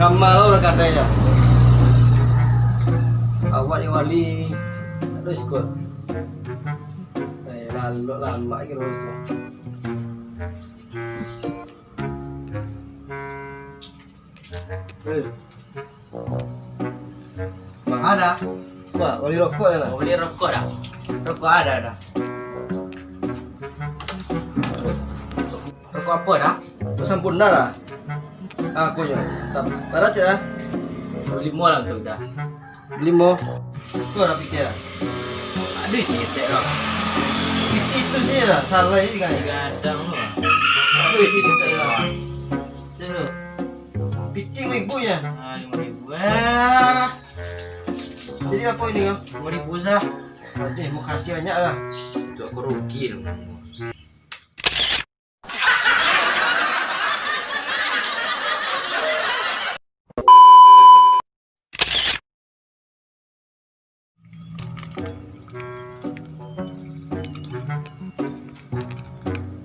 Kamal orang katanya. Awak ni wali. Aduh skor. Lalu lama kira tu. Ada. Wah, wali rokok dah. Mau beli rokok dah. Rokok ada dah. Rokok apa dah? Sempurna lah. Aku nya. Tak. Barat je lah. Beli mall lah tu dah. Beli mo. Kau dah fikir lah. Aduh titik lah. Itu sih lah. Salah ini kan. Gadang lah. Aduh itu lah. Sini. Piting ibunya. 5.000. Jadi apa ini kau? 5.000 sah. Aduh, mau kasih banyak lah. Itu aku rugi dong.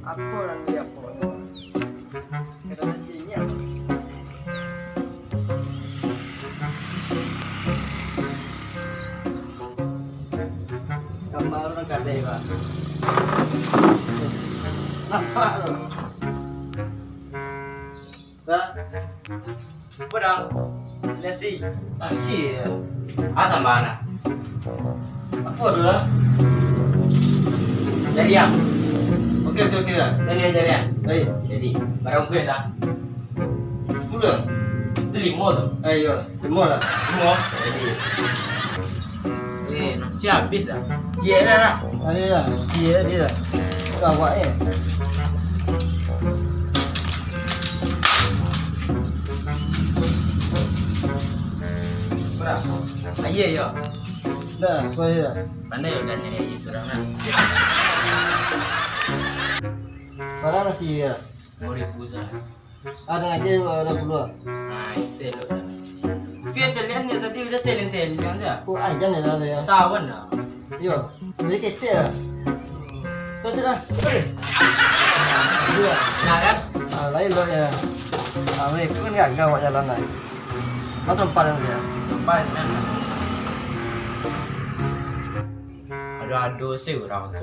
Apa orang dia apa? Kita nasinya. Kamal orang katanya pak. Nampak tu. Pak, Apa dah? Nasi. nasi ya. Asam mana? Apa tu lah? Jadi ya. Okey lah. Jadi ya. Baik, Jadi barang gue dah. 10. Itu 5 tu. Ayo, 5 lah. 5. Jadi. Nasi habis dah. Cik dah. Ada lah. Dia lah. Kawak ya. Berapa? Saya ya. Dah, kau ya. Pandai udah nyari aja seorang lah. Mana nasi ya? 5.000 sah. Ada lagi ada puluh. Nah itu loh. Biar jalan ya tadi udah telen aja. Oh, ayam ni lah ya. Sawan lah. Yo, beli kecil lah. Kau sudah. Sudah. Nah kan? Lain lo ya. Mereka kan nggak gawat jalan lain. Mana tempat yang dia? Tempat kan? Aduh sih orang tu.